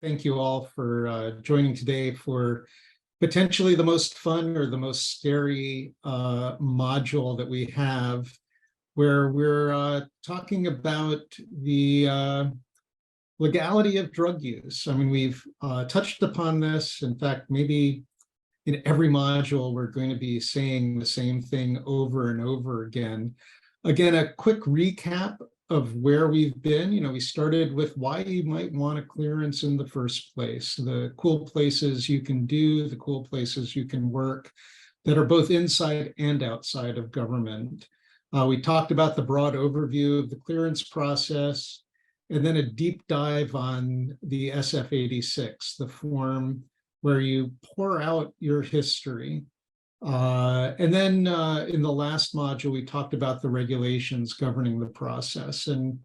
Thank you all for joining today for potentially the most fun or the most scary module that we have, where we're talking about the legality of drug use. I mean, we've touched upon this. In fact, maybe in every module, we're going to be saying the same thing over and over again. Again, a quick recap of where we've been. We started with why you might want a clearance in the first place, the cool places you can do, the cool places you can work that are both inside and outside of government. We talked about the broad overview of the clearance process, and then a deep dive on the SF-86, the form where you pour out your history. And then in the last module, we talked about the regulations governing the process. And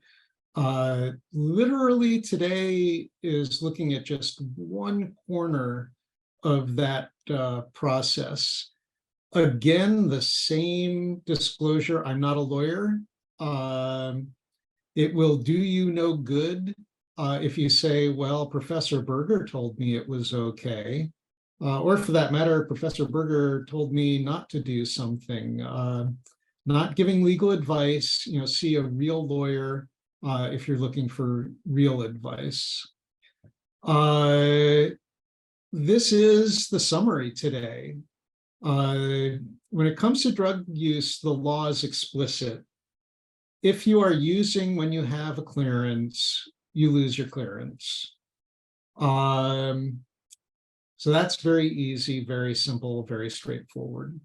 literally today is looking at just one corner of that process. Again, the same disclosure, I'm not a lawyer. It will do you no good if you say, well, Professor Berger told me it was okay. Or for that matter, Professor Berger told me not to do something. Not giving legal advice, see a real lawyer if you're looking for real advice. This is the summary today. When it comes to drug use, the law is explicit. If you are using when you have a clearance, you lose your clearance. So that's very easy, very simple, very straightforward.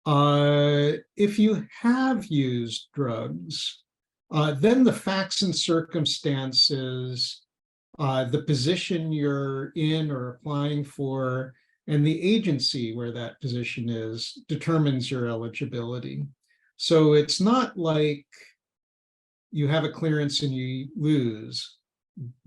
If you have used drugs, then the facts and circumstances, the position you're in or applying for, and the agency where that position is determines your eligibility. So it's not like you have a clearance and you lose.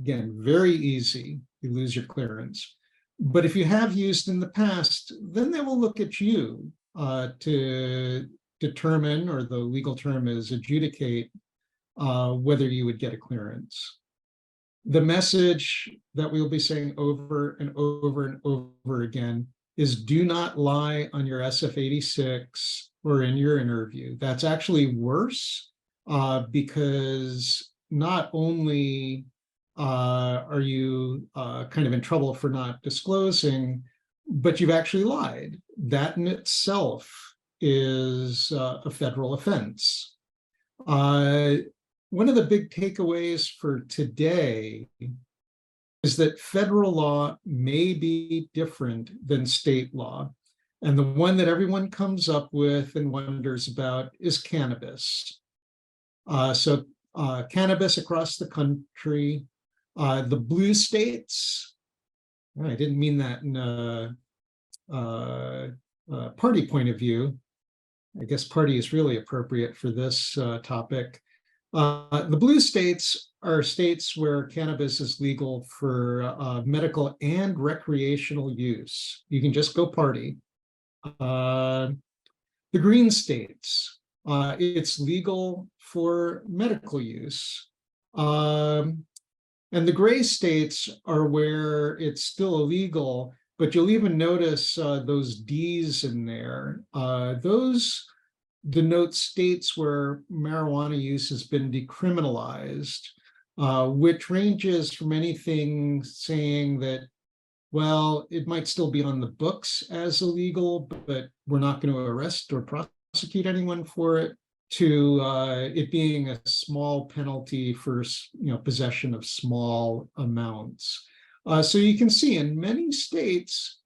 Again, very easy, you lose your clearance. But if you have used in the past, then they will look at you to determine, or the legal term is adjudicate, whether you would get a clearance. The message that we'll be saying over and over and over again is do not lie on your SF-86 or in your interview. That's actually worse because not only are you kind of in trouble for not disclosing, but you've actually lied. That in itself is a federal offense. One of the big takeaways for today is that federal law may be different than state law. And the one that everyone comes up with and wonders about is cannabis. So cannabis across the country, the blue states, I didn't mean that in a party point of view. I guess party is really appropriate for this topic. The blue states are states where cannabis is legal for medical and recreational use. You can just go party. The green states, it's legal for medical use. And the gray states are where it's still illegal, but you'll even notice those Ds in there. Those denote states where marijuana use has been decriminalized, which ranges from anything saying that, well, it might still be on the books as illegal, but we're not going to arrest or prosecute anyone for it, to it being a small penalty for possession of small amounts. So you can see in many states,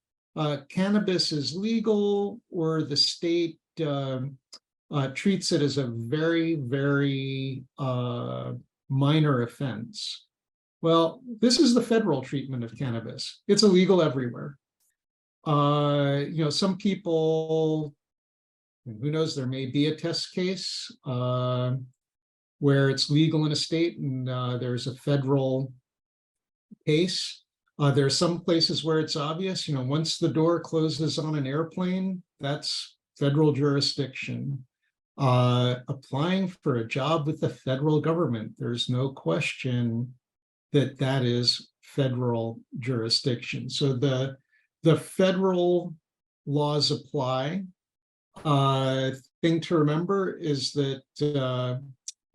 cannabis is legal, or the state treats it as a very, very minor offense. Well, this is the federal treatment of cannabis. It's illegal everywhere. Some people, who knows, there may be a test case where it's legal in a state and there's a federal case. There are some places where it's obvious, once the door closes on an airplane, that's federal jurisdiction. Applying for a job with the federal government, there's no question that that is federal jurisdiction. So the federal laws apply. Thing to remember is that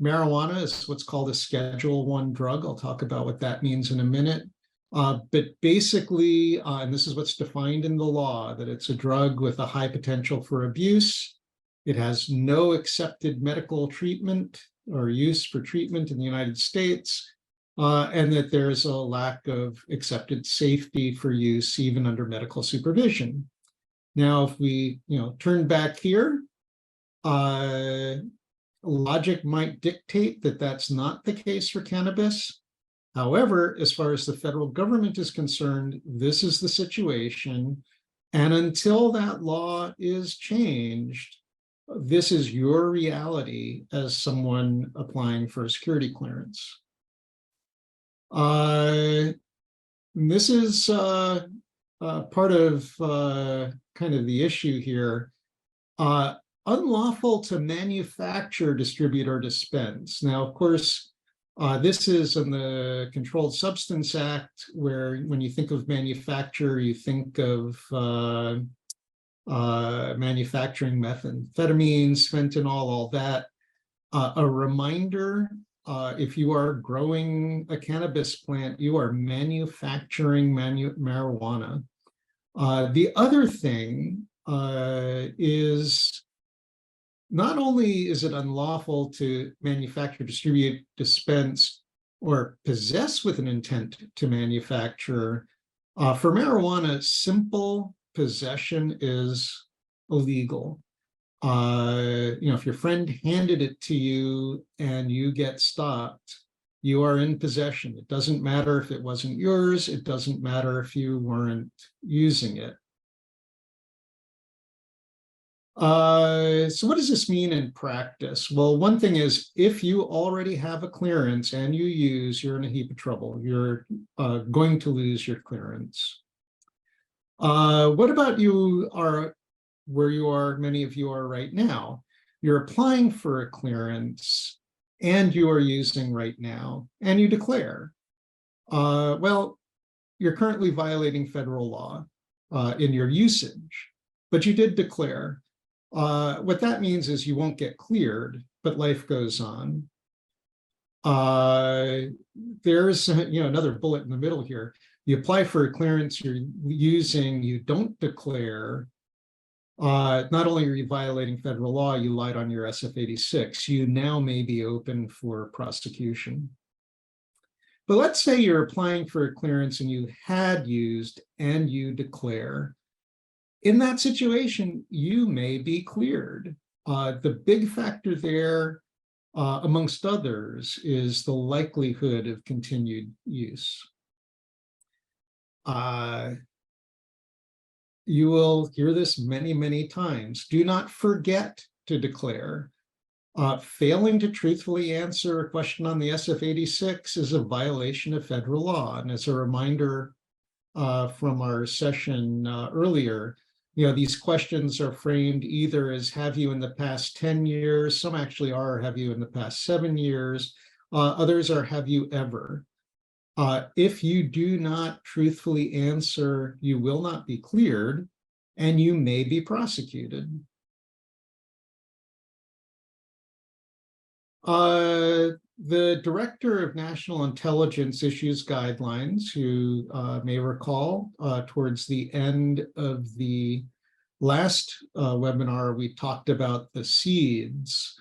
marijuana is what's called a Schedule I drug. I'll talk about what that means in a minute. But basically, and this is what's defined in the law, that it's a drug with a high potential for abuse. It has no accepted medical treatment or use for treatment in the United States, and that there's a lack of accepted safety for use even under medical supervision. Now, if we turn back here, logic might dictate that that's not the case for cannabis. However, as far as the federal government is concerned, this is the situation. And until that law is changed, this is your reality as someone applying for a security clearance. This is part of kind of the issue here. Unlawful to manufacture, distribute, or dispense. Now, of course, this is in the Controlled Substance Act, where when you think of manufacture, you think of manufacturing methamphetamines, fentanyl, all that. A reminder, if you are growing a cannabis plant, you are manufacturing marijuana. The other thing is, not only is it unlawful to manufacture, distribute, dispense, or possess with an intent to manufacture, for marijuana, simple possession is illegal. If your friend handed it to you and you get stopped, you are in possession. It doesn't matter if it wasn't yours. It doesn't matter if you weren't using it. So what does this mean in practice? Well, one thing is, if you already have a clearance and you use, you're in a heap of trouble. You're going to lose your clearance. What about you are where you are, many of you are right now? You're applying for a clearance and you are using right now, and you declare. Well, you're currently violating federal law in your usage, but you did declare. What that means is you won't get cleared, but life goes on. There's another bullet in the middle here. You apply for a clearance, you're using, you don't declare. Not only are you violating federal law, you lied on your SF-86. You now may be open for prosecution. But let's say you're applying for a clearance and you had used and you declare. In that situation, you may be cleared. The big factor there, amongst others, is the likelihood of continued use. You will hear this many, many times. Do not forget to declare. Failing to truthfully answer a question on the SF-86 is a violation of federal law. And as a reminder from our session earlier, these questions are framed either as have you in the past 10 years, some actually are have you in the past 7 years, others are have you ever. If you do not truthfully answer, you will not be cleared and you may be prosecuted. The Director of National Intelligence issues guidelines, you may recall, towards the end of the last webinar, we talked about the seeds,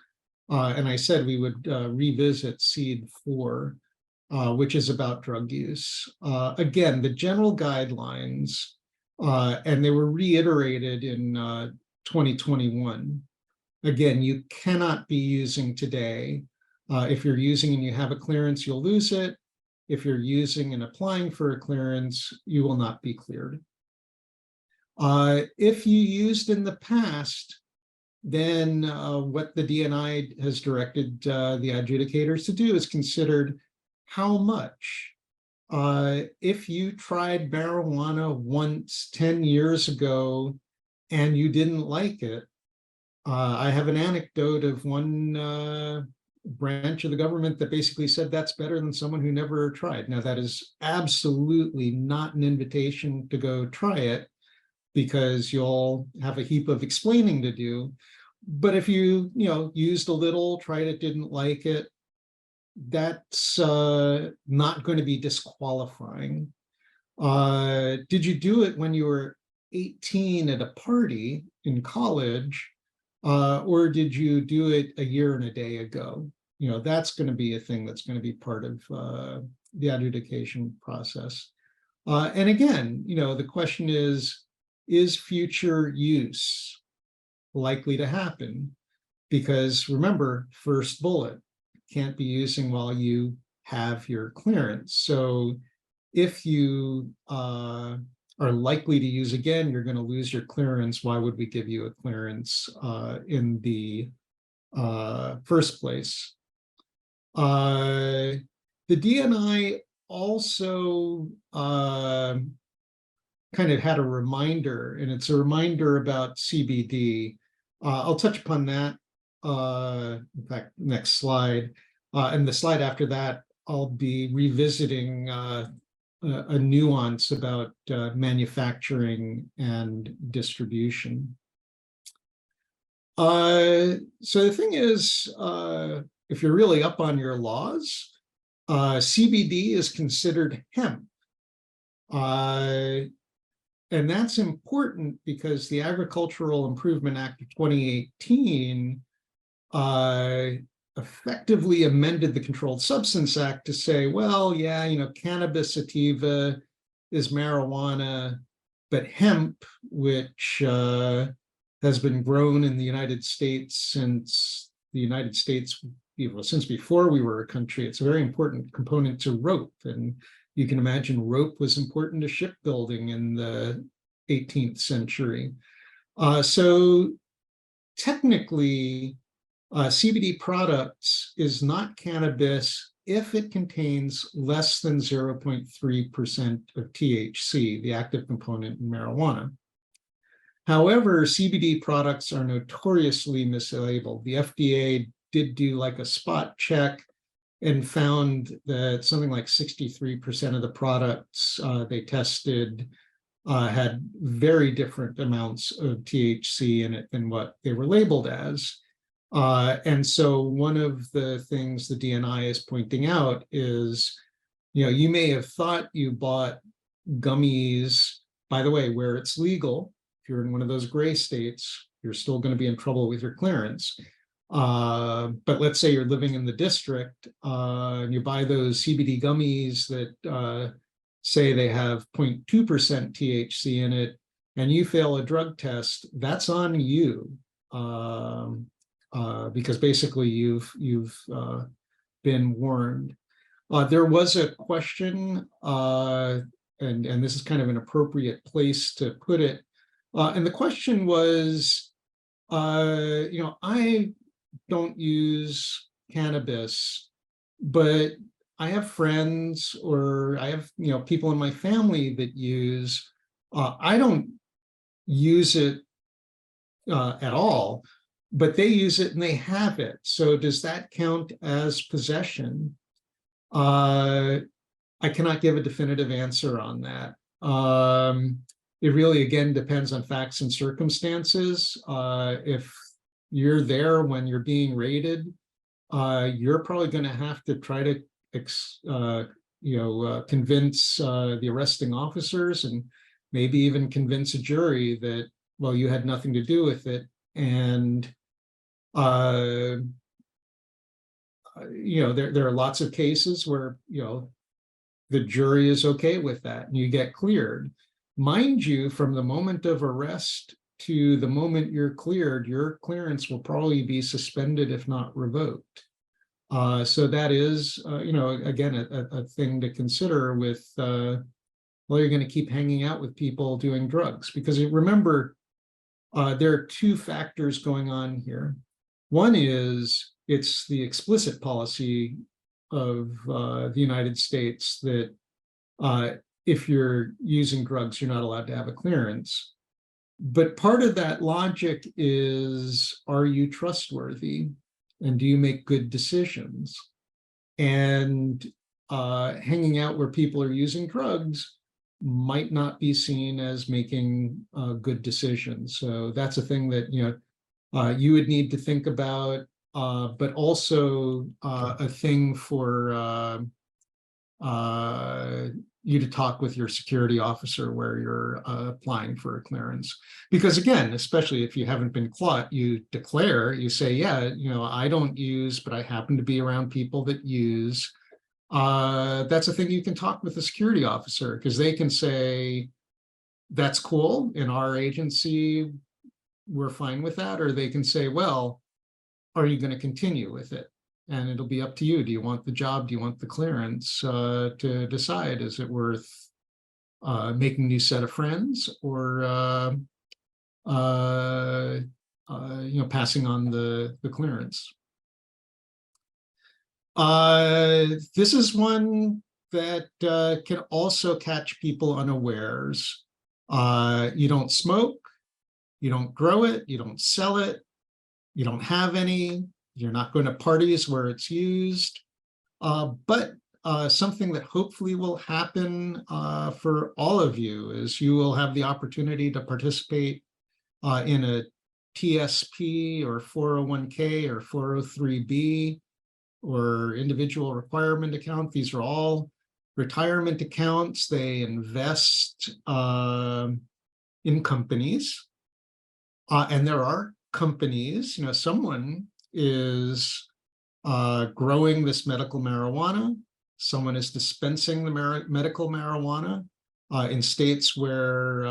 and I said we would revisit seed 4, which is about drug use. Again, the general guidelines, and they were reiterated in 2021. Again, you cannot be using today. If you're using and you have a clearance, you'll lose it. If you're using and applying for a clearance, you will not be cleared. If you used in the past, then what the DNI has directed the adjudicators to do is considered how much. If you tried marijuana once 10 years ago and you didn't like it, I have an anecdote of one branch of the government that basically said that's better than someone who never tried. Now, that is absolutely not an invitation to go try it, because you'll have a heap of explaining to do. But if you used a little, tried it, didn't like it, that's not going to be disqualifying. Did you do it when you were 18 at a party in college, or did you do it a year and a day ago? That's going to be a thing that's going to be part of the adjudication process. And again, the question is future use likely to happen? Because remember, first bullet, can't be using while you have your clearance. So if you are likely to use again, you're going to lose your clearance. Why would we give you a clearance in the first place? The DNI also kind of had a reminder, and it's a reminder about CBD. I'll touch upon that, in fact, next slide. And the slide after that, I'll be revisiting a nuance about manufacturing and distribution. So the thing is, if you're really up on your laws, CBD is considered hemp. And that's important because the Agricultural Improvement Act of 2018 effectively amended the Controlled Substance Act to say, well, yeah, cannabis sativa is marijuana, but hemp, which has been grown in the United States since before we were a country, it's a very important component to rope. And you can imagine rope was important to shipbuilding in the 18th century. So technically, CBD products is not cannabis if it contains less than 0.3% of THC, the active component in marijuana. However, CBD products are notoriously mislabeled. The FDA did do like a spot check and found that something like 63% of the products they tested had very different amounts of THC in it than what they were labeled as. And so one of the things the DNI is pointing out is, you may have thought you bought gummies, by the way, where it's legal. If you're in one of those gray states, you're still going to be in trouble with your clearance. But let's say you're living in the district and you buy those CBD gummies that say they have 0.2% THC in it, and you fail a drug test, that's on you, because basically you've been warned. There was a question, and this is kind of an appropriate place to put it, and the question was, I don't use cannabis, but I have friends, or I have people in my family that use. I don't use it at all, but they use it and they have it. So does that count as possession? I cannot give a definitive answer on that. It really, again, depends on facts and circumstances. If you're there when you're being raided, you're probably going to have to try to convince the arresting officers, and maybe even convince a jury that, well, you had nothing to do with it. And there are lots of cases where the jury is okay with that and you get cleared. Mind you, from the moment of arrest to the moment you're cleared, your clearance will probably be suspended, if not revoked. So that is, again, a thing to consider with, well, you're going to keep hanging out with people doing drugs. Because remember, there are two factors going on here. One is it's the explicit policy of the United States that if you're using drugs, you're not allowed to have a clearance. But part of that logic is, are you trustworthy? And do you make good decisions? And hanging out where people are using drugs might not be seen as making good decisions. So that's a thing that you would need to think about, but also a thing for you to talk with your security officer where you're applying for a clearance. Because again, especially if you haven't been caught, you declare, you say, yeah, I don't use, but I happen to be around people that use. That's a thing you can talk with the security officer, because they can say, that's cool, in our agency, we're fine with that. Or they can say, well, are you going to continue with it? And it'll be up to you. Do you want the job? Do you want the clearance to decide? Is it worth making a new set of friends, or passing on the clearance? This is one that can also catch people unawares. You don't smoke, you don't grow it, you don't sell it, you don't have any, you're not going to parties where it's used, but something that hopefully will happen for all of you is you will have the opportunity to participate in a TSP or 401k or 403b or individual requirement account. These are all retirement accounts. They invest in companies, and there are companies, someone is growing this medical marijuana, someone is dispensing the medical marijuana in states where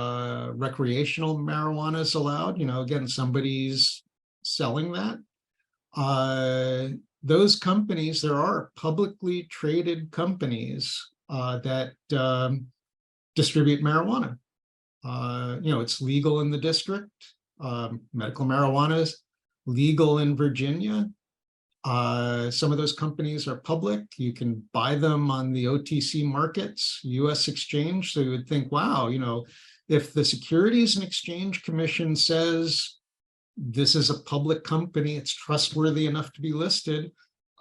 recreational marijuana is allowed. Again, somebody's selling that. Those companies, there are publicly traded companies that distribute marijuana. It's legal in the district. Medical marijuana is legal in Virginia. Some of those companies are public. You can buy them on the OTC markets, US exchange. So you would think, wow, if the Securities and Exchange Commission says this is a public company, it's trustworthy enough to be listed,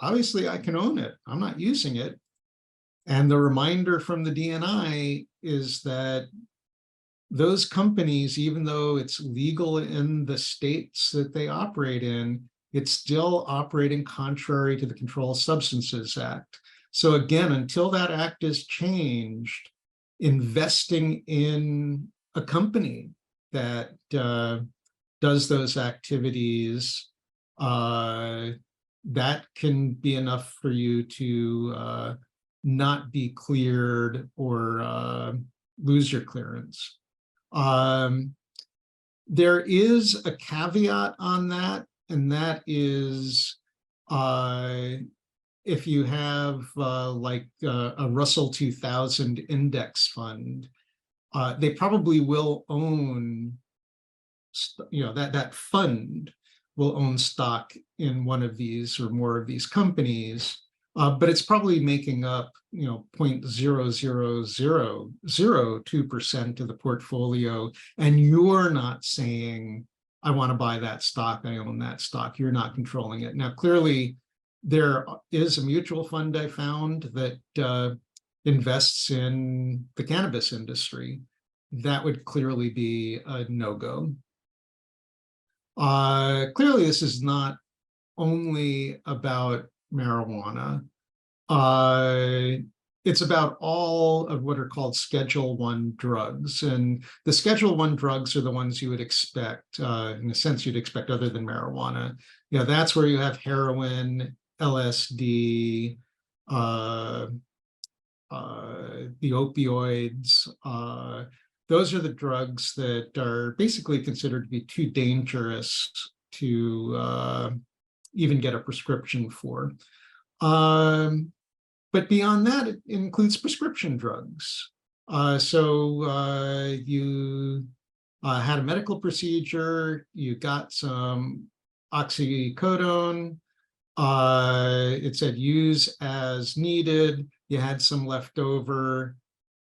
obviously I can own it. I'm not using it. And the reminder from the DNI is that those companies, even though it's legal in the states that they operate in, it's still operating contrary to the Controlled Substances Act. So again, until that act is changed, investing in a company that does those activities, that can be enough for you to not be cleared or lose your clearance. There is a caveat on that, and that is if you have like a Russell 2000 index fund, they probably will own, that fund will own stock in one of these or more of these companies, but it's probably making up 0.00002% of the portfolio, and you're not saying, I want to buy that stock, I own that stock. You're not controlling it. Now, clearly, there is a mutual fund I found that invests in the cannabis industry. That would clearly be a no-go. Clearly, this is not only about marijuana. It's about all of what are called Schedule I drugs. And the Schedule I drugs are the ones you would expect, in a sense you'd expect other than marijuana. That's where you have heroin, LSD, the opioids. Those are the drugs that are basically considered to be too dangerous to even get a prescription for. But beyond that, it includes prescription drugs. So you had a medical procedure, you got some oxycodone, it said use as needed, you had some left over,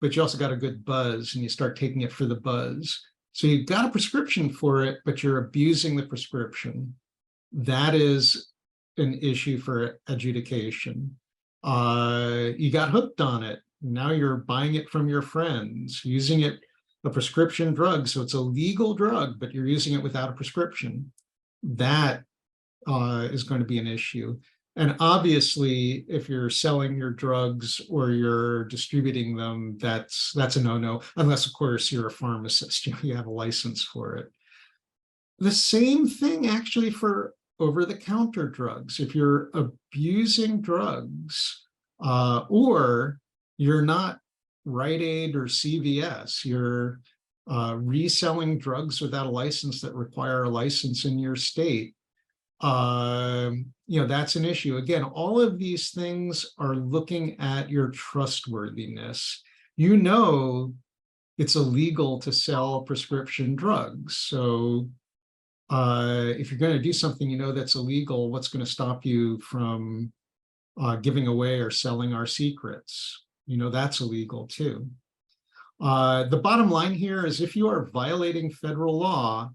but you also got a good buzz and you start taking it for the buzz. So you got a prescription for it, but you're abusing the prescription. That is an issue for adjudication. You got hooked on it. Now you're buying it from your friends, using it, a prescription drug. So it's a legal drug, but you're using it without a prescription. That is going to be an issue. And obviously, if you're selling your drugs or you're distributing them, that's a no-no, unless, of course, you're a pharmacist, you have a license for it. The same thing actually for over-the-counter drugs. If you're abusing drugs, or you're not Rite Aid or CVS, you're reselling drugs without a license that require a license in your state, that's an issue. Again, all of these things are looking at your trustworthiness. You know it's illegal to sell prescription drugs. So if you're going to do something that's illegal, what's going to stop you from giving away or selling our secrets? That's illegal too. The bottom line here is if you are violating federal law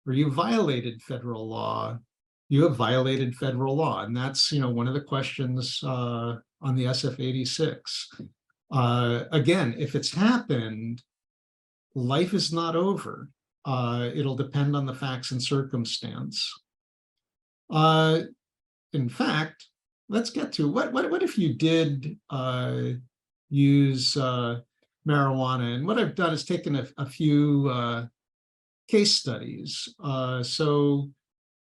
or you violated federal law, you have violated federal law. And that's, one of the questions on the SF-86. Again, if it's happened, life is not over. It'll depend on the facts and circumstance. In fact, let's get to what if you did use marijuana? And what I've done is taken a few case studies.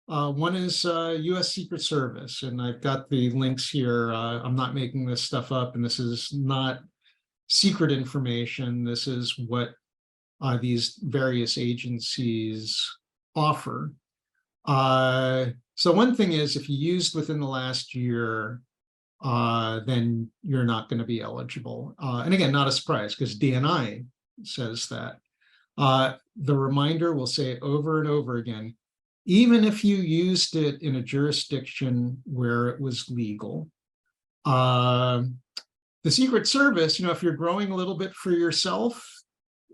One is U.S. Secret Service, and I've got the links here. I'm not making this stuff up, and this is not secret information. This is what these various agencies offer. So one thing is, if you used within the last year, then you're not going to be eligible. And again, not a surprise, because DNI says that. The reminder will say it over and over again. Even if you used it in a jurisdiction where it was legal, the Secret Service, if you're growing a little bit for yourself,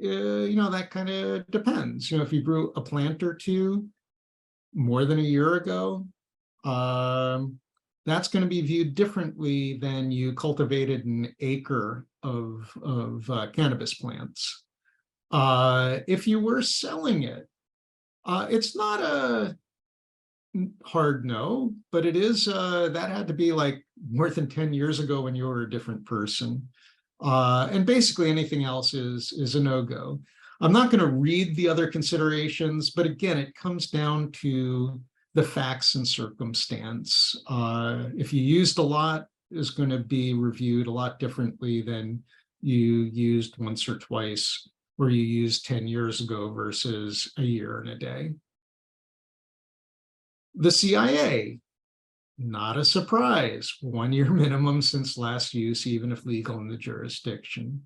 that kind of depends. If you grew a plant or two more than a year ago, that's going to be viewed differently than you cultivated an acre of cannabis plants. If you were selling it, it's not a hard no, but it is, that had to be like more than 10 years ago when you were a different person. And basically anything else is a no-go. I'm not going to read the other considerations, but again, it comes down to the facts and circumstance. If you used a lot, is going to be reviewed a lot differently than you used once or twice, where you used 10 years ago versus a year and a day. The CIA, not a surprise, 1 year minimum since last use, even if legal in the jurisdiction.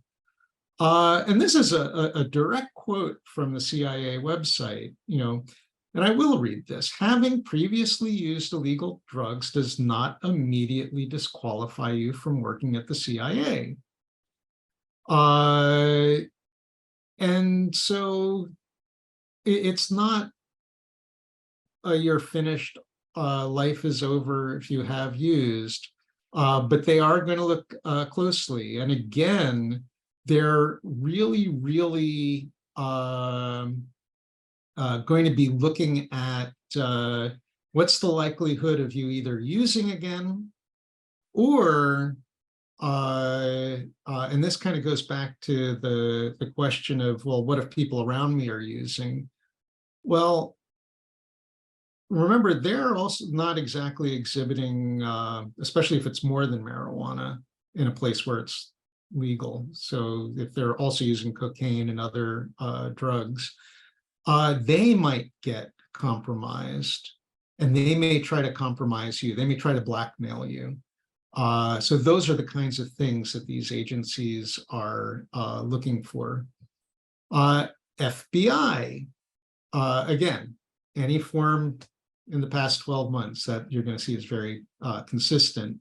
And this is a direct quote from the CIA website, and I will read this. Having previously used illegal drugs does not immediately disqualify you from working at the CIA. And so it's not you're finished, life is over if you have used, but they are going to look closely. And again, they're really, really going to be looking at what's the likelihood of you either using again or and this kind of goes back to the question of, well, what if people around me are using? Well, remember, they're also not exactly exhibiting, especially if it's more than marijuana in a place where it's legal. So if they're also using cocaine and other drugs, they might get compromised, and they may try to compromise you. They may try to blackmail you. So those are the kinds of things that these agencies are looking for. FBI, again, any form in the past 12 months that you're going to see is very consistent.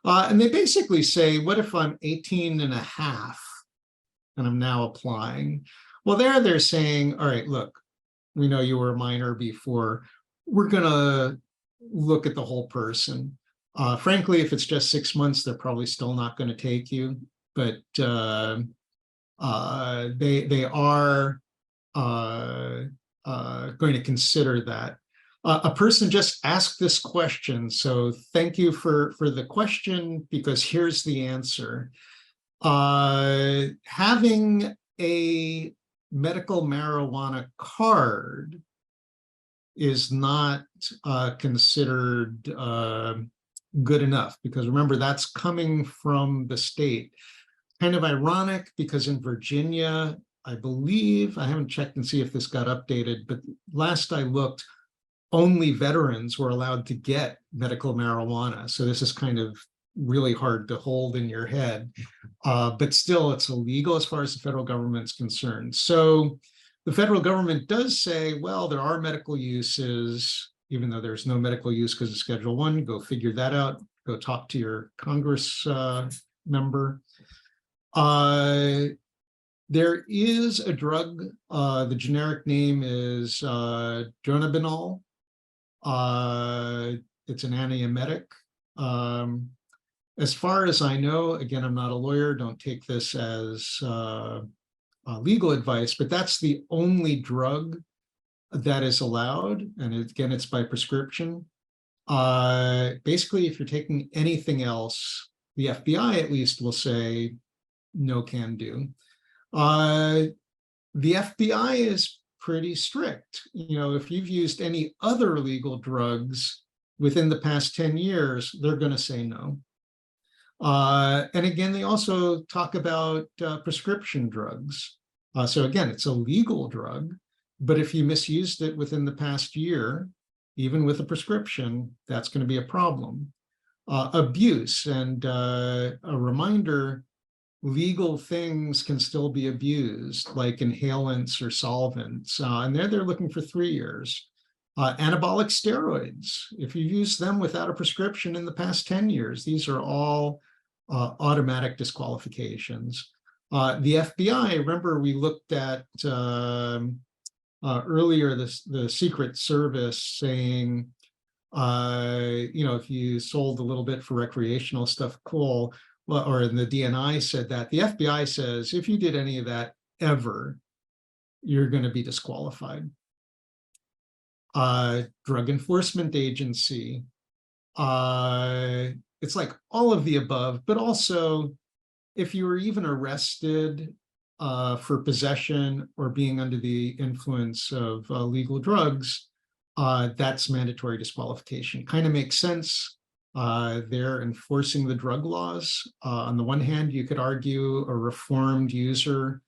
And they basically say, what if I'm 18 and a half and I'm now applying? Well, they're saying, all right, look, we know you were a minor before. We're going to look at the whole person. Frankly, if it's just 6 months, they're probably still not going to take you, but they are going to consider that. A person just asked this question, so thank you for the question, because here's the answer. Having a medical marijuana card is not considered good enough, because remember, that's coming from the state. Kind of ironic, because in Virginia, I believe, I haven't checked and see if this got updated, but last I looked, only veterans were allowed to get medical marijuana. So this is kind of really hard to hold in your head, but still it's illegal as far as the federal government's concerned. So the federal government does say, well, there are medical uses, even though there's no medical use because of Schedule I. Go figure that out. Go talk to your Congress member. There is a drug, the generic name is dronabinol. It's an antiemetic. As far as I know, again, I'm not a lawyer, don't take this as legal advice, but that's the only drug that is allowed. And again, it's by prescription. Basically, if you're taking anything else, the FBI at least will say, no can do. The FBI is pretty strict. You know, if you've used any other illegal drugs within the past 10 years, they're going to say no. And again, they also talk about prescription drugs. So again, it's a legal drug, but if you misused it within the past year, even with a prescription, that's going to be a problem. Abuse, and a reminder, legal things can still be abused, like inhalants or solvents, and they're looking for 3 years. Anabolic steroids, if you use them without a prescription in the past 10 years, these are all automatic disqualifications. The FBI, remember we looked at earlier the Secret Service saying, you know, if you sold a little bit for recreational stuff, cool. Well, or the DNI said that. The FBI says, if you did any of that ever, you're going to be disqualified. Drug Enforcement Agency. It's like all of the above, but also if you were even arrested for possession or being under the influence of legal drugs, that's mandatory disqualification. Kind of makes sense. They're enforcing the drug laws. On the one hand, you could argue a reformed user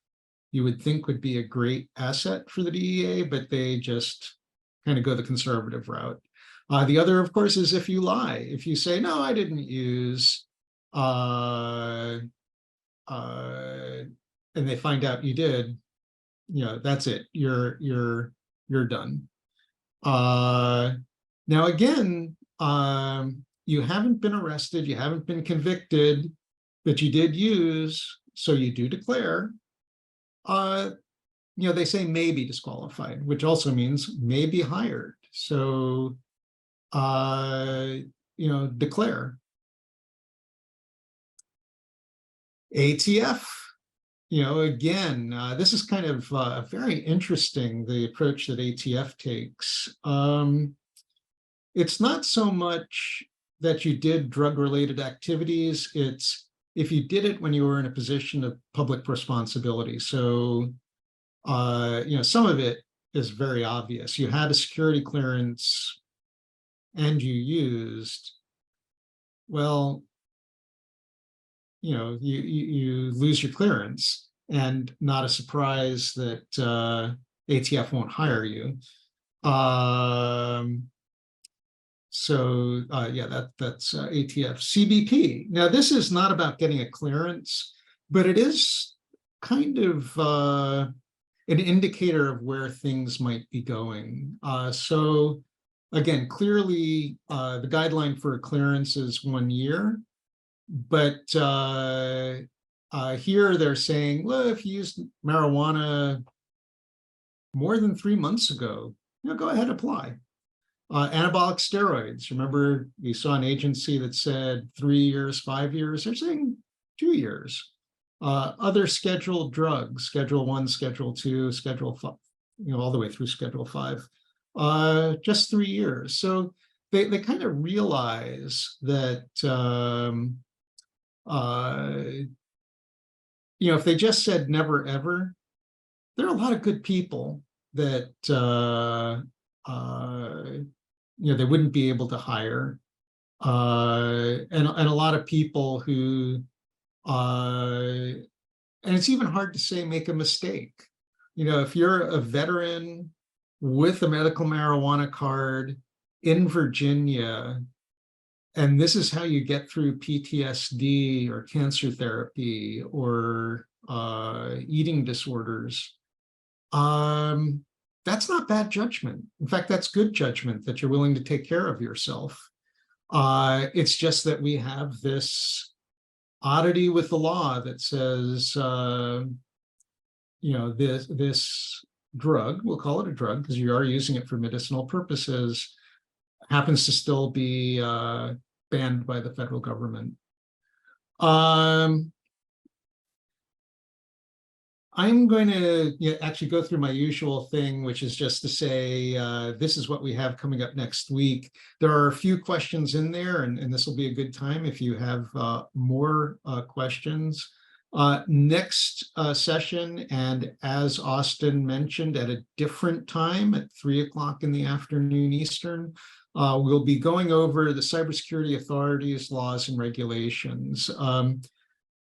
you would think would be a great asset for the DEA, but they just kind of go the conservative route. The other, of course, is if you lie. If you say, no, I didn't use, and they find out you did, you know, that's it. You're done. Now, again, you haven't been arrested, you haven't been convicted, but you did use, so you do declare. You know, they say may be disqualified, which also means may be hired. So, you know, declare. ATF, you know, again, this is kind of very interesting, the approach that ATF takes. It's not so much that you did drug-related activities, it's if you did it when you were in a position of public responsibility. So, you know, some of it is very obvious. You had a security clearance and you used, well, you know, you lose your clearance, and not a surprise that ATF won't hire you. So yeah, that's ATF. CBP. Now, this is not about getting a clearance, but it is kind of an indicator of where things might be going. So again, clearly the guideline for a clearance is 1 year, but here they're saying, well, if you used marijuana more than 3 months ago, you know, go ahead, apply. Anabolic steroids. Remember, we saw an agency that said 3 years, 5 years. They're saying 2 years. Other scheduled drugs, Schedule 1, Schedule 2, Schedule 5, all the way through Schedule 5, just 3 years. So they kind of realize that, if they just said never ever, there are a lot of good people that, they wouldn't be able to hire. And a lot of people who, and it's even hard to say make a mistake. If you're a veteran with a medical marijuana card in Virginia, and this is how you get through PTSD or cancer therapy or eating disorders, that's not bad judgment. In fact, that's good judgment that you're willing to take care of yourself. It's just that we have this oddity with the law that says, this drug, we'll call it a drug because you are using it for medicinal purposes, happens to still be banned by the federal government. I'm going to actually go through my usual thing, which is just to say, this is what we have coming up next week. There are a few questions in there, and this will be a good time if you have more questions. Next session, and as Austin mentioned, at a different time at 3 o'clock in the afternoon Eastern, we'll be going over the cybersecurity authorities, laws, and regulations.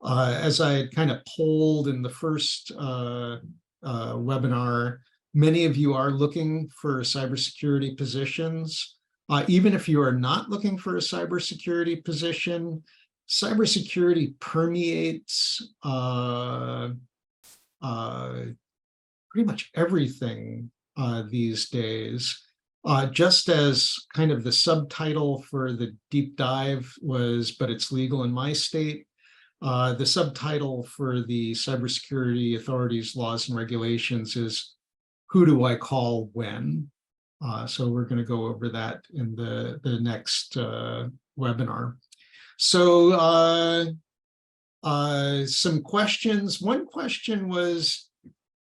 As I had kind of polled in the first webinar, many of you are looking for cybersecurity positions. Even if you are not looking for a cybersecurity position, cybersecurity permeates pretty much everything these days. Just as kind of the subtitle for the deep dive was, but it's legal in my state. The subtitle for the cybersecurity authorities, laws, and regulations is who do I call when? So we're going to go over that in the next webinar. So some questions. One question was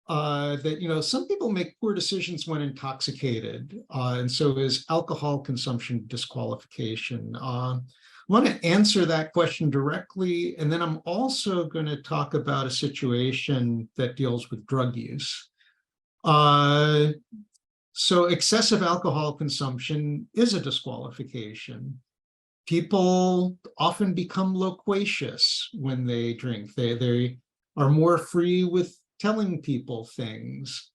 that, some people make poor decisions when intoxicated. And so is alcohol consumption disqualification? I want to answer that question directly, and then I'm also going to talk about a situation that deals with drug use. So excessive alcohol consumption is a disqualification. People often become loquacious when they drink. They are more free with telling people things.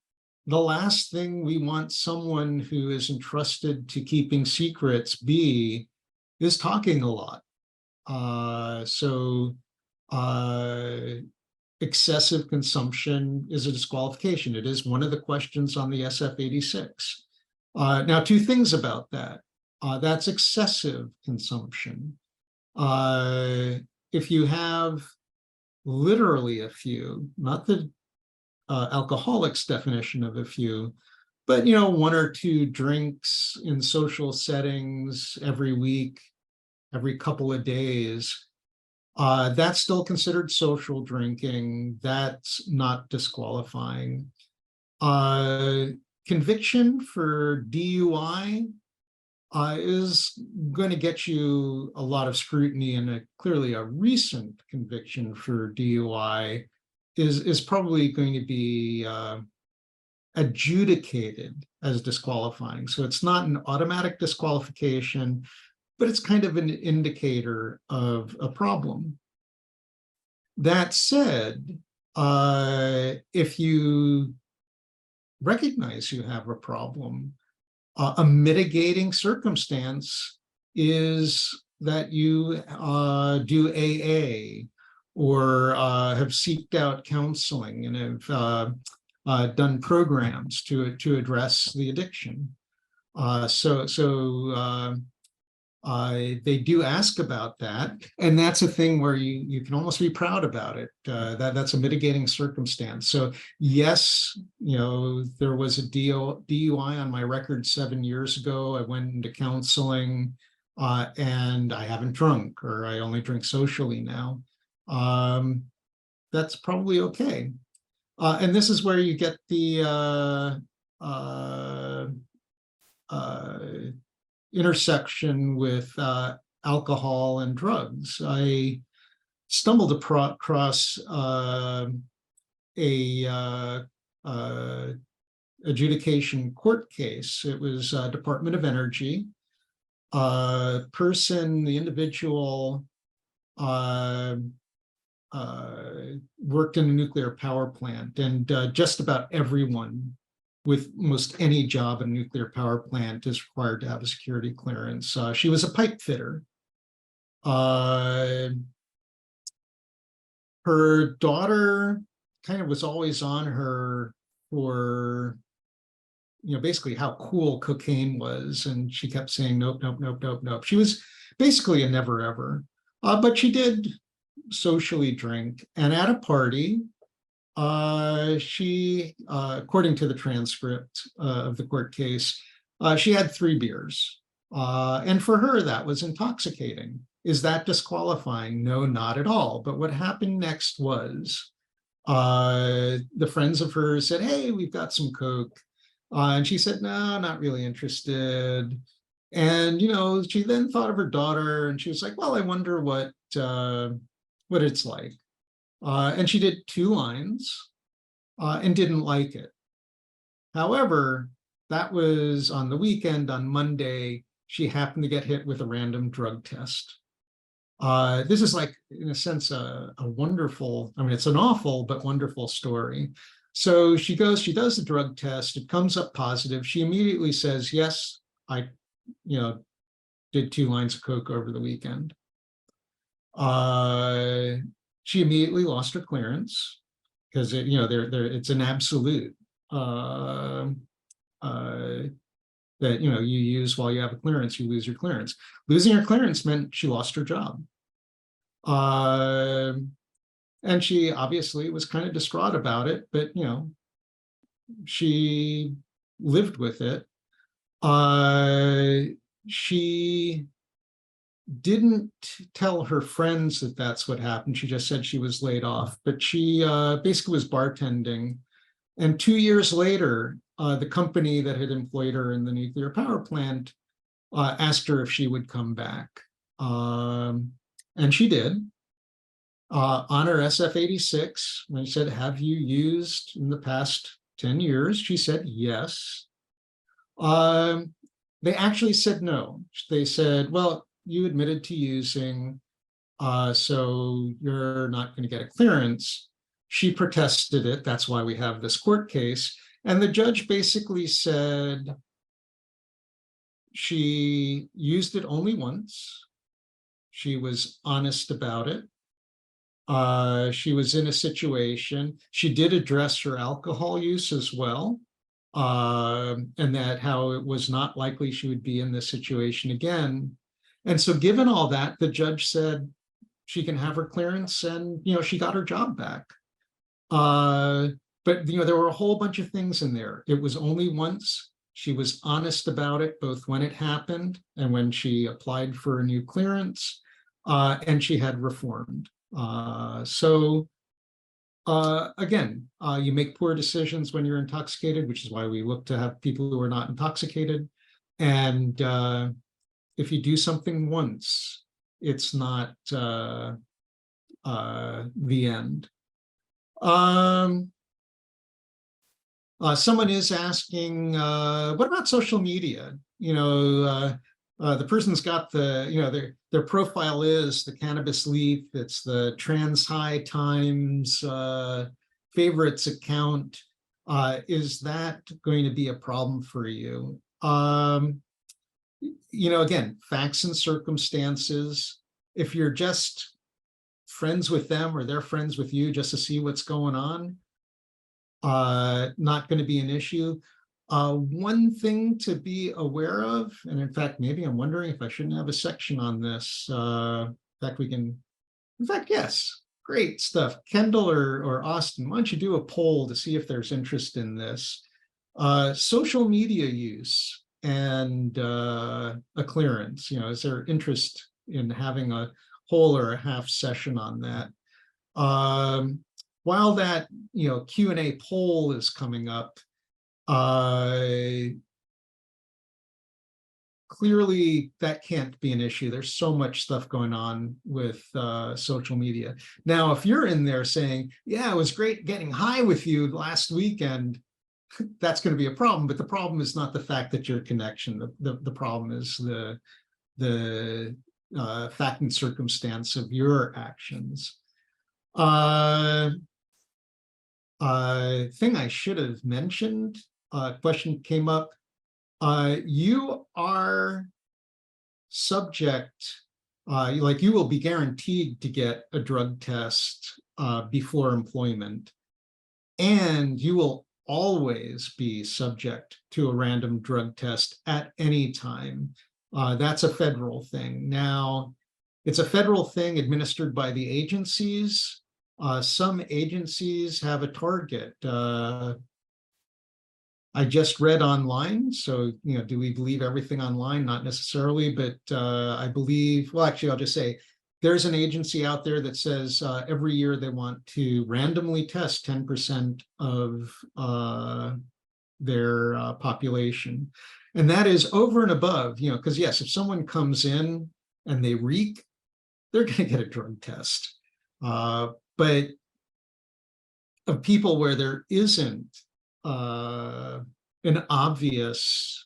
The last thing we want someone who is entrusted to keeping secrets be is talking a lot. Excessive consumption is a disqualification. It is one of the questions on the SF-86. Now, two things about that. That's excessive consumption. If you have literally a few, not the alcoholics definition of a few, but, 1 or 2 drinks in social settings every week, every couple of days, that's still considered social drinking. That's not disqualifying. Conviction for DUI is going to get you a lot of scrutiny, and clearly a recent conviction for DUI is probably going to be adjudicated as disqualifying. So it's not an automatic disqualification, but it's kind of an indicator of a problem. That said, if you recognize you have a problem, a mitigating circumstance is that you do AA or have sought out counseling and have done programs to address the addiction. They do ask about that, and that's a thing where you can almost be proud about it. That's a mitigating circumstance. So yes, there was a DUI on my record 7 years ago. I went into counseling, and I haven't drunk, or I only drink socially now. That's probably okay. And this is where you get the intersection with alcohol and drugs. I stumbled across a adjudication court case. It was Department of Energy. The individual worked in a nuclear power plant, and just about everyone with most any job in a nuclear power plant is required to have a security clearance. She was a pipe fitter. Her daughter kind of was always on her for, basically how cool cocaine was. And she kept saying, nope, nope, nope, nope, nope. She was basically a never ever, but she did socially drink. And at a party, she, according to the transcript of the court case, she had 3 beers. And for her, that was intoxicating. Is that disqualifying? No, not at all. But what happened next was the friends of hers said, hey, we've got some Coke. And she said, no, not really interested. And, she then thought of her daughter, and she was like, well, I wonder what it's like. And she did 2 lines and didn't like it. However, that was on the weekend. On Monday, she happened to get hit with a random drug test. This is like, in a sense, a wonderful, it's an awful but wonderful story. So she does the drug test. It comes up positive. She immediately says, yes, I, did 2 lines of Coke over the weekend. She immediately lost her clearance because it's an absolute that you use while you have a clearance, you lose your clearance. Losing her clearance meant she lost her job, and she obviously was kind of distraught about it. But she lived with it. She didn't tell her friends that that's what happened. She just said she was laid off, but she basically was bartending. And 2 years later, the company that had employed her in the nuclear power plant asked her if she would come back. And she did. On her SF-86, when he said, have you used in the past 10 years? She said, yes. They actually said no. They said, well, you admitted to using, so you're not going to get a clearance. She protested it. That's why we have this court case. And the judge basically said she used it only once. She was honest about it. She was in a situation. She did address her alcohol use as well. And that how it was not likely she would be in this situation again. And so given all that, the judge said she can have her clearance, and, she got her job back. But, there were a whole bunch of things in there. It was only once. She was honest about it, both when it happened and when she applied for a new clearance, and she had reformed. Again, you make poor decisions when you're intoxicated, which is why we look to have people who are not intoxicated. And if you do something once, it's not the end. Someone is asking, what about social media? The person's got their profile is the cannabis leaf. It's the Trans High Times favorites account. Is that going to be a problem for you? Again, facts and circumstances. If you're just friends with them or they're friends with you just to see what's going on, not going to be an issue. One thing to be aware of, and in fact, maybe I'm wondering if I shouldn't have a section on this. In fact, yes, great stuff. Kendall or Austin, why don't you do a poll to see if there's interest in this? Social media use and a clearance, is there interest in having a whole or a half session on that? While that, Q&A poll is coming up, clearly that can't be an issue. There's so much stuff going on with social media. Now, if you're in there saying, yeah, it was great getting high with you last weekend, that's going to be a problem. But the problem is not the fact that your connection. The problem is the fact and circumstance of your actions. Thing I should have mentioned, question came up. You are subject, you will be guaranteed to get a drug test before employment, and you will always be subject to a random drug test at any time. That's a federal thing. Now, it's a federal thing administered by the agencies. Some agencies have a target. I just read online, so do we believe everything online? Not necessarily, but I believe, well, actually, I'll just say there's an agency out there that says every year they want to randomly test 10% of their population. And that is over and above, because yes, if someone comes in and they reek, they're going to get a drug test. But of people where there isn't an obvious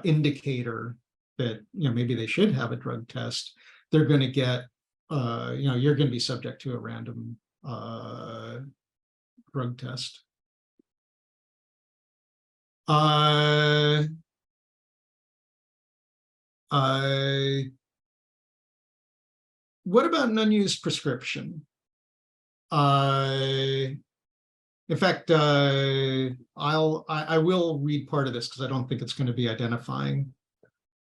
indicator that maybe they should have a drug test, they're going to get you're going to be subject to a random drug test. What about an unused prescription? In fact, I will read part of this because I don't think it's going to be identifying.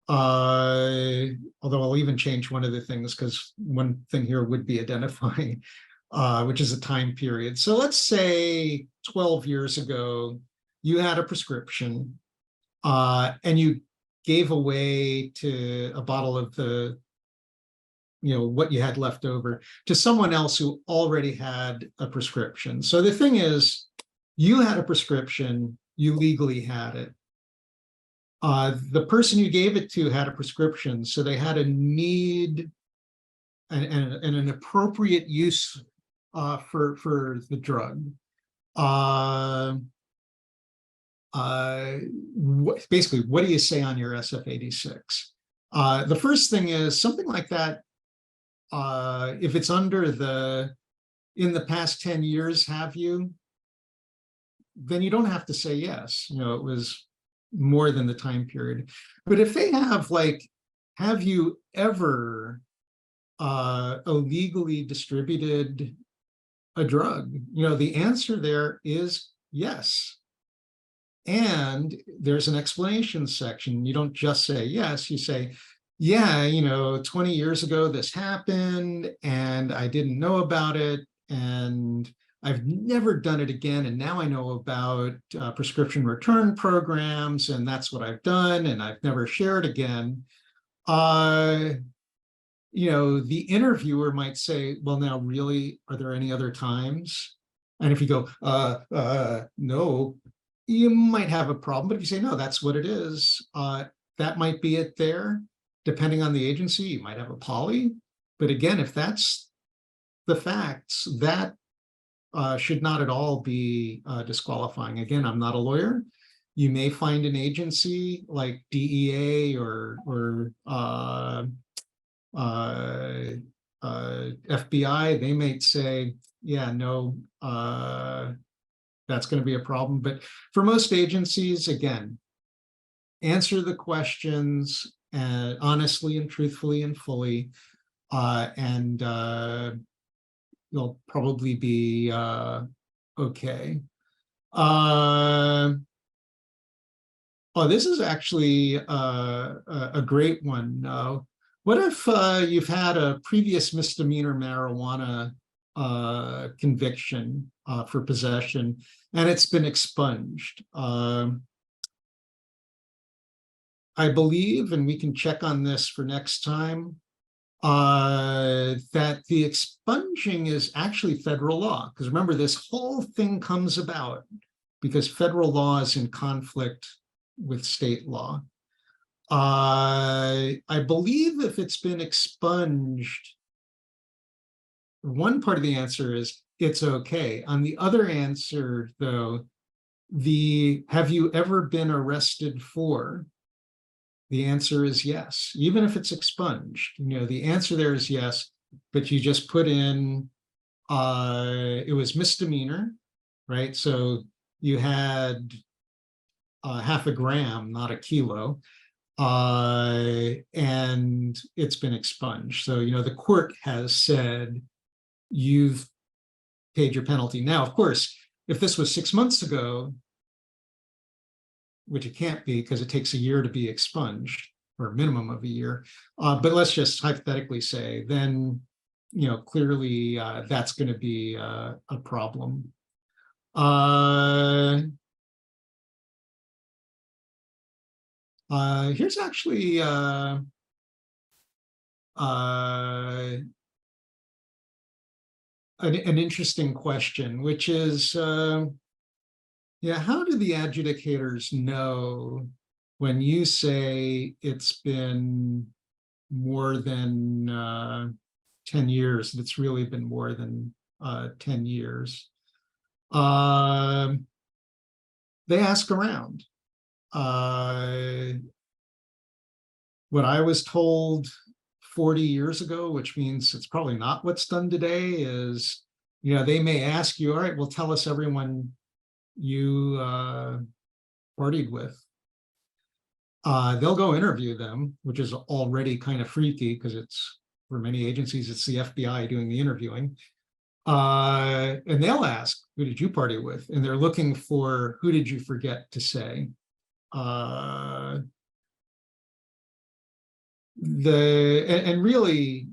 Although I'll even change one of the things because one thing here would be identifying, which is a time period. So let's say 12 years ago, you had a prescription and you gave away to a bottle of the what you had left over to someone else who already had a prescription. So the thing is, you had a prescription, you legally had it. The person you gave it to had a prescription, so they had a need and an appropriate use for the drug. Basically, what do you say on your SF-86? The first thing is something like that. If it's under in the past 10 years, have you? Then you don't have to say yes. It was more than the time period. But if they have you ever illegally distributed a drug? The answer there is yes. And there's an explanation section. You don't just say yes, you say, yeah, 20 years ago this happened and I didn't know about it and I've never done it again. And now I know about prescription return programs and that's what I've done and I've never shared again. The interviewer might say, well, now really, are there any other times? And if you go, no, you might have a problem. But if you say, no, that's what it is, that might be it there. Depending on the agency, you might have a poly. But again, if that's the facts, that should not at all be disqualifying. Again, I'm not a lawyer. You may find an agency like DEA or FBI, they might say, yeah, no, that's going to be a problem. But for most agencies, again, answer the questions honestly and truthfully and fully, and you'll probably be okay. Oh, this is actually a great one. What if you've had a previous misdemeanor marijuana conviction for possession and it's been expunged? I believe, and we can check on this for next time, that the expunging is actually federal law. Because remember, this whole thing comes about because federal law is in conflict with state law. I believe if it's been expunged, one part of the answer is it's okay. On the other answer, though, the have you ever been arrested for? The answer is yes, even if it's expunged. The answer there is yes, but you just put in it was misdemeanor, right? So you had half a gram, not a kilo, and it's been expunged. So, the court has said you've paid your penalty. Now, of course, if this was 6 months ago, which it can't be because it takes a year to be expunged, or a minimum of a year, but let's just hypothetically say, then, clearly that's going to be a problem. Here's actually an interesting question, which is, how do the adjudicators know when you say it's been more than 10 years, that it's really been more than 10 years? They ask around. What I was told 40 years ago, which means it's probably not what's done today, is, they may ask you, all right, well, tell us everyone you partied with. They'll go interview them, which is already kind of freaky because it's, for many agencies, it's the FBI doing the interviewing. And they'll ask, who did you party with? And they're looking for, who did you forget to say? And really,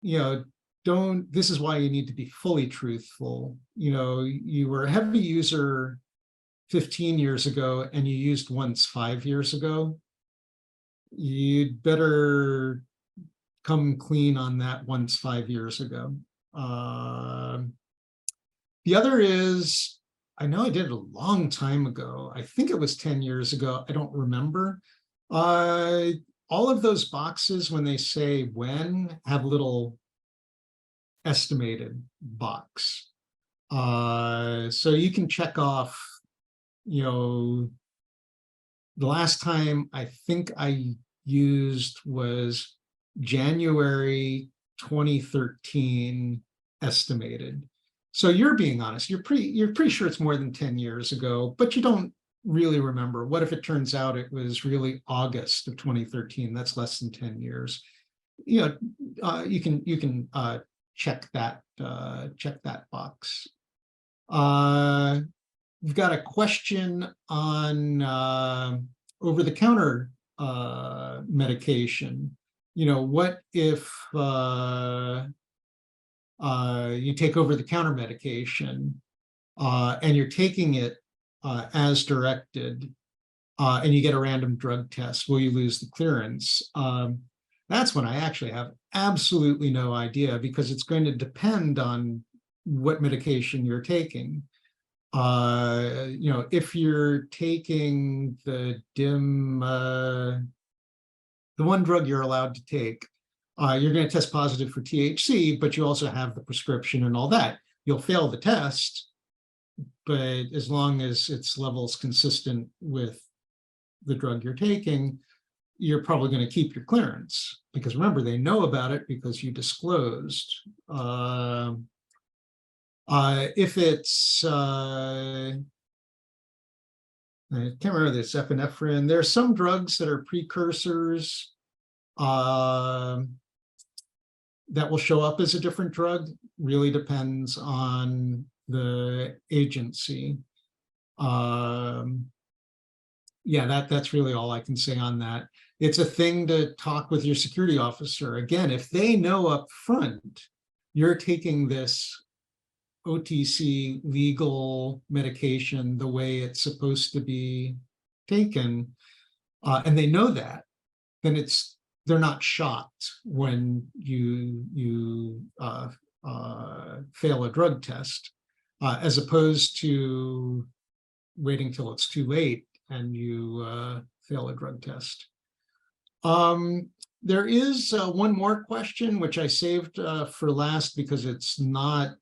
this is why you need to be fully truthful. You were a heavy user 15 years ago and you used once 5 years ago. You'd better come clean on that once 5 years ago. The other is, I know I did it a long time ago. I think it was 10 years ago. I don't remember. All of those boxes, when they say when, have a little estimated box. So you can check off, the last time I think I used was January 2013 estimated. So you're being honest. You're pretty sure it's more than 10 years ago, but you don't really remember. What if it turns out it was really August of 2013? That's less than 10 years. You can check that box. We've got a question on over-the-counter medication. What if you take over-the-counter medication and you're taking it as directed, and you get a random drug test? Will you lose the clearance? That's when I actually have absolutely no idea, because it's going to depend on what medication you're taking. If you're taking the one drug you're allowed to take, you're going to test positive for THC, but you also have the prescription and all that. You'll fail the test, but as long as its level's consistent with the drug you're taking, you're probably going to keep your clearance, because remember, they know about it because you disclosed. If it's, I can't remember this, epinephrine, there are some drugs that are precursors that will show up as a different drug. Really depends on the agency. yeah, that's really all I can say on that. It's a thing to talk with your security officer. Again, if they know up front you're taking this OTC legal medication the way it's supposed to be taken, and they know that, then they're not shocked when you fail a drug test, as opposed to waiting till it's too late and you fail a drug test. There is one more question, which I saved for last because it's not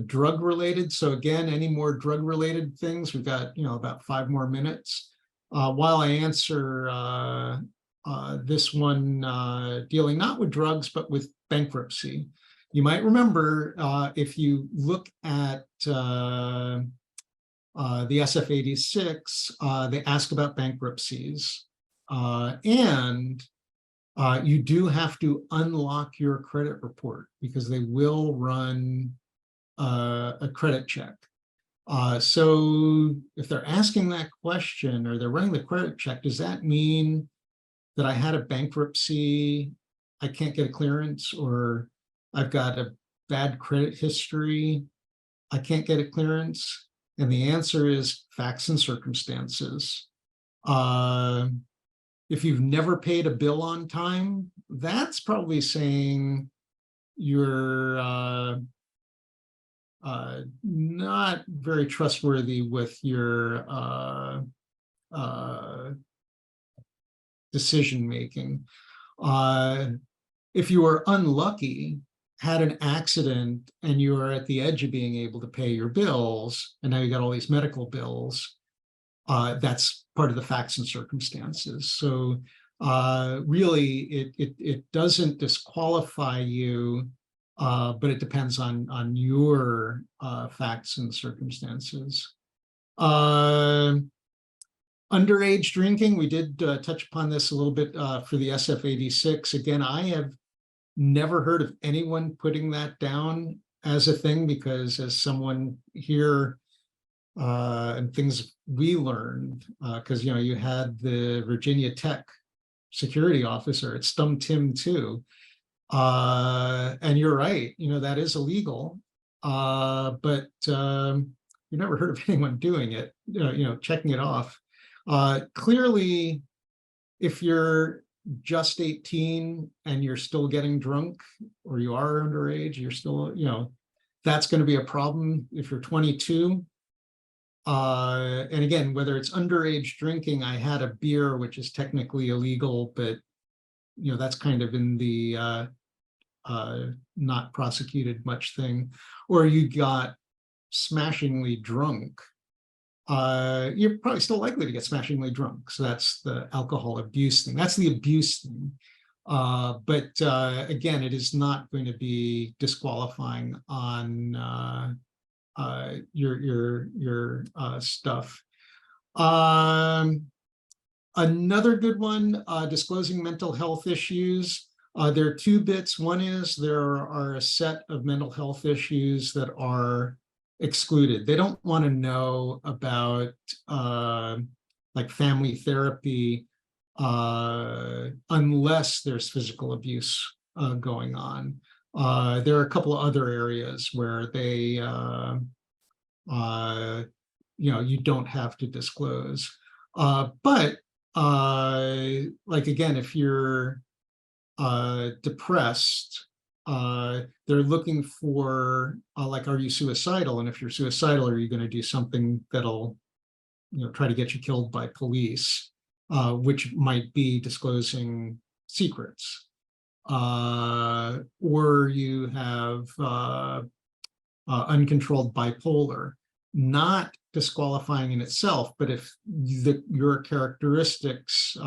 drug related. So again, any more drug related things? We've got, about 5 more minutes. While I answer this one, dealing not with drugs, but with bankruptcy. You might remember if you look at the SF-86, they ask about bankruptcies. And you do have to unlock your credit report because they will run a credit check. So if they're asking that question or they're running the credit check, does that mean that I had a bankruptcy, I can't get a clearance, or I've got a bad credit history, I can't get a clearance? And the answer is facts and circumstances. If you've never paid a bill on time, that's probably saying you're not very trustworthy with your decision making. If you were unlucky, had an accident, and you are at the edge of being able to pay your bills, and now you got all these medical bills, that's part of the facts and circumstances. So really, it doesn't disqualify you, but it depends on your facts and circumstances. Underage drinking, we did touch upon this a little bit for the SF-86. Again, I have never heard of anyone putting that down as a thing, because as someone here, and things we learned, because you had the Virginia Tech security officer, it stumped him too. And you're right, that is illegal, but you never heard of anyone doing it, checking it off. Clearly, if you're just 18 and you're still getting drunk, or you are underage, you're still, that's going to be a problem. If you're 22, and again, whether it's underage drinking, I had a beer, which is technically illegal, but that's kind of in the not prosecuted much thing, or you got smashingly drunk, you're probably still likely to get smashingly drunk. So that's the alcohol abuse thing. That's the abuse thing. But again, it is not going to be disqualifying on your stuff. Another good one, disclosing mental health issues. There are 2 bits. One is there are a set of mental health issues that are excluded. They don't want to know about like family therapy unless there's physical abuse going on. There are a couple of other areas where they, you don't have to disclose. But like, again, if you're depressed, they're looking for like, are you suicidal? And if you're suicidal, are you going to do something that'll try to get you killed by police, which might be disclosing secrets, or you have uncontrolled bipolar. Not disqualifying in itself, but if your characteristics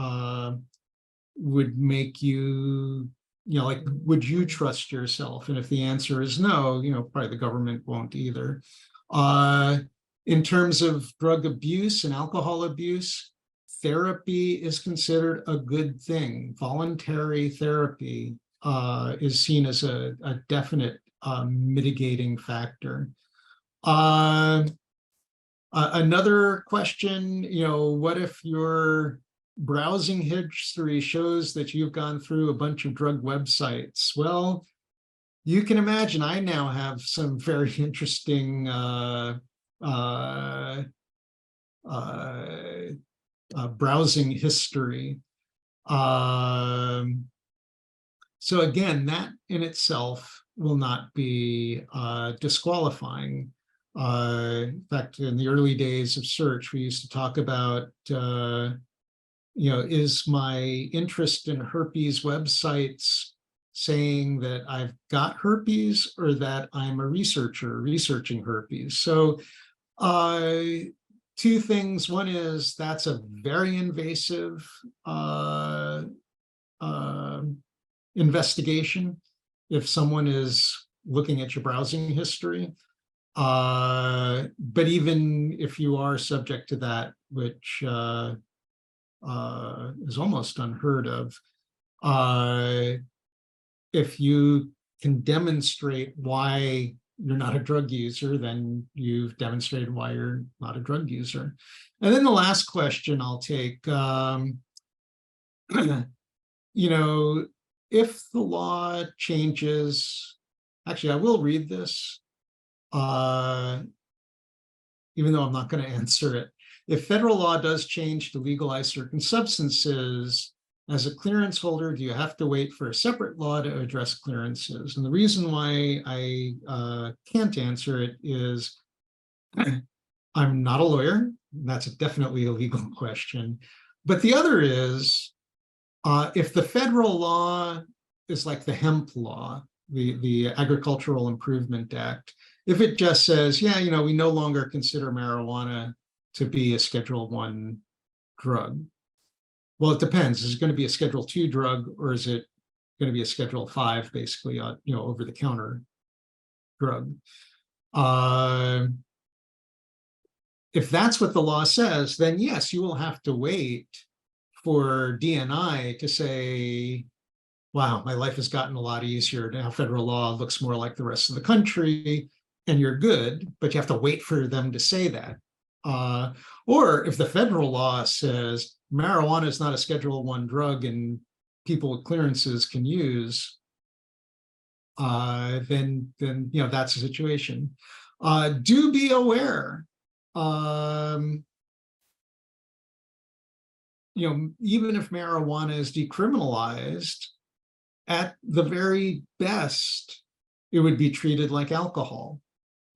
would make you, like, would you trust yourself? And if the answer is no, probably the government won't either. In terms of drug abuse and alcohol abuse, therapy is considered a good thing. Voluntary therapy is seen as a definite mitigating factor. Another question, what if your browsing history shows that you've gone through a bunch of drug websites? Well, you can imagine I now have some very interesting browsing history. So again, that in itself will not be disqualifying. In fact, in the early days of search, we used to talk about, is my interest in herpes websites saying that I've got herpes or that I'm a researcher researching herpes? So two things. One is that's a very invasive investigation if someone is looking at your browsing history. But even if you are subject to that, which is almost unheard of, if you can demonstrate why you're not a drug user, then you've demonstrated why you're not a drug user. And then the last question I'll take, if the law changes, actually, I will read this, even though I'm not going to answer it. If federal law does change to legalize certain substances, as a clearance holder, do you have to wait for a separate law to address clearances? And the reason why I can't answer it is I'm not a lawyer. That's definitely a legal question. But the other is, if the federal law is like the hemp law, the Agricultural Improvement Act, if it just says, yeah, we no longer consider marijuana to be a Schedule I drug. Well, it depends. Is it going to be a Schedule II drug, or is it going to be a Schedule V, basically, over-the-counter drug? If that's what the law says, then yes, you will have to wait for DNI to say, wow, my life has gotten a lot easier. Now federal law looks more like the rest of the country, and you're good, but you have to wait for them to say that. Or if the federal law says marijuana is not a Schedule I drug and people with clearances can use, then that's the situation. Do be aware, even if marijuana is decriminalized, at the very best, it would be treated like alcohol.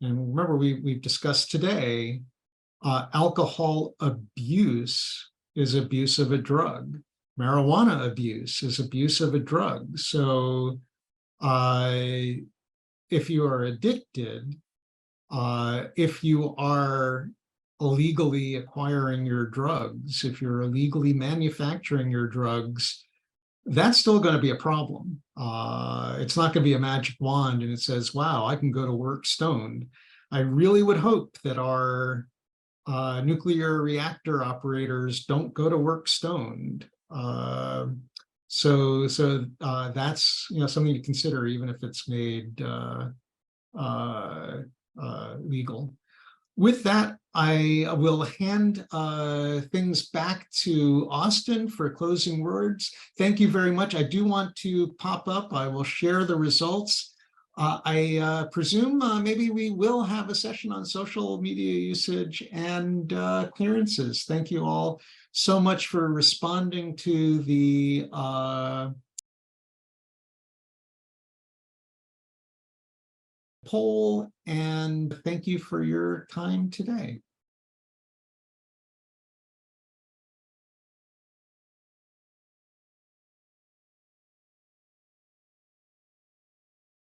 And remember, we've discussed today, alcohol abuse is abuse of a drug. Marijuana abuse is abuse of a drug. So if you are addicted, if you are illegally acquiring your drugs, if you're illegally manufacturing your drugs, that's still going to be a problem. It's not going to be a magic wand and it says, wow, I can go to work stoned. I really would hope that our nuclear reactor operators don't go to work stoned. So that's something to consider, even if it's made legal. With that, I will hand things back to Austin for closing words. Thank you very much. I do want to pop up. I will share the results. I presume maybe we will have a session on social media usage and clearances. Thank you all so much for responding to the poll, and thank you for your time today.